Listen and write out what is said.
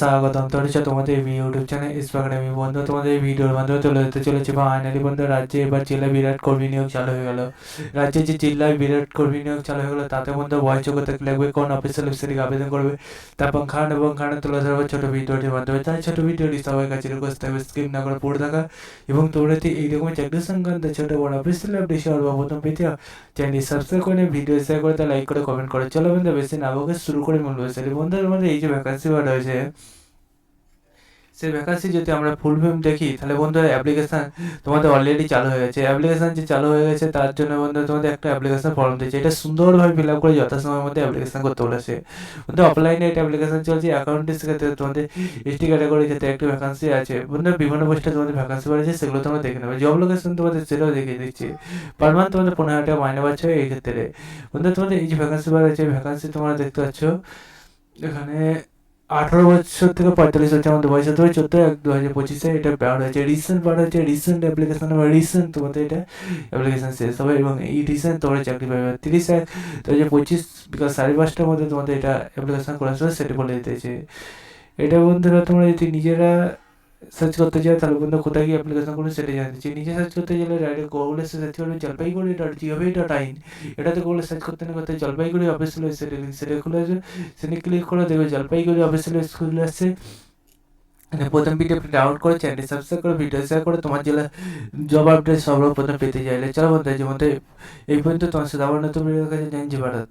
স্বাগতম তোরেছে তোমাদের YouTube channel ইন্সপাগ্রামে বন্ধু তোমাদের এই ভিডিওর মাধ্যমে তুলে ধরতে চলেছে ফাইনালি বন্ধু রাজ্যে এবার জেলা বিরাট কর্মী নিয়োগ চালু হয়ে গেল। রাজ্যে যে জেলায় বিরাট কর্মী নিয়োগ চালু হয়ে গেল তাতে বন্ধু বয়স যোগ্যতা লাগবে, কোন অফিসিয়াল ওয়েবসাইটে আবেদন করবে, তারপর খান তুলে ধরবে ছোট ভিডিওটির মাধ্যমে। তাই ছোট ভিডিওটি সবার কাছে রিকোয়েস্ট থাকবে স্কিপ না করে পড়ে থাকা, এবং তোমরা যদি এইরকম চাকরি সংক্রান্ত ছোট বড় অফিসিয়াল আপডেট সর্বপ্রথম পেতে চ্যানেল সাবস্ক্রাইব করে ভিডিও শেয়ার করে লাইক করে কমেন্ট করে। চলো বন্ধু বেশি না বকে শুরু করে মূল বিষয় বন্ধুদের মধ্যে এই যে ভ্যাকান্সি বার হয়েছে, সেই ভ্যাকান্সি যদি আমরা ফুল ফর্ম দেখি তাহলে বন্ধুরা অ্যাপ্লিকেশান তোমাদের অলরেডি চালু হয়ে গেছে। অ্যাপ্লিকেশান যে চালু হয়ে গেছে তার জন্য বন্ধু তোমাদের একটা অ্যাপ্লিকেশান ফর্ম দিয়েছে, এটা সুন্দরভাবে ফিল আপ করে যথাসময়ের মধ্যে অ্যাপ্লিকেশান করতে বলেছে। বন্ধু অফলাইনে একটা অ্যাপ্লিকেশান চলছে অ্যাকাউন্টেন্সি ক্ষেত্রে তোমাদের এসটি ক্যাটাগরি ক্ষেত্রে একটা ভ্যাকান্সি আছে বন্ধু, বিভিন্ন পোস্টে তোমাদের ভ্যাকান্সি বাড়ছে সেগুলো তোমরা দেখে নেবে। জব লোকেশন তোমাদের সেটাও দেখিয়ে দিচ্ছি। পার মান্থ তোমাদের 15,000 টাকা মাইনে পাচ্ছ এই ক্ষেত্রে। বন্ধু তোমাদের এই যে ভ্যাকান্সি বার হয়েছে ভ্যাকান্সি তোমরা দেখতে পাচ্ছ এখানে 18 বছর থেকে 45 বছর মধ্যে বয়স হতে হবে। 14/1/2025 এটা বার হয়েছে, রিসেন্ট বার হয়েছে, রিসেন্ট অ্যাপ্লিকেশন বা রিসেন্ট তোমাদের এটা অ্যাপ্লিকেশন শেষ হবে, এবং এই রিসেন্ট তোমরা চাকরি পাবে 30/1/2025 বিকাল 5:30টার মধ্যে তোমাদের এটা অ্যাপ্লিকেশন করা হবে সেটা বলে দিতেছে। এটা বন্ধুরা তোমরা যদি নিজেরা সার্চ করতে চাও তাহলে বন্ধু কোথায় গিয়ে অ্যাপ্লিকেশন করবে সেটা জানতে নিজে সার্চ করতে গেলে ডাইরেক্ট গুগলে সার্চ করবে জলপাইগুড়ি.gov.in, এটাতে গুগলে সার্চ করতে না করতে জলপাইগুড়ি অফিসিয়াল ওয়েবসাইট লিঙ্ক সেটা খুলে আসবে, সেটা ক্লিক করে দেখবে জলপাইগুড়ি অফিসিয়াল ওয়েবসাইট আসছে। প্রথম ভিডিও ডাউনলোড করে চ্যানেল সাবস্ক্রাইব করে ভিডিও শেয়ার করে তোমার জেলা জব আপডেট সর্বপ্রথম পেতে চাইলে চলো বন্ধু এই পর্যন্ত তোমার সাথে আবার নতুন ভিডিও কাছে জানছি ভারত।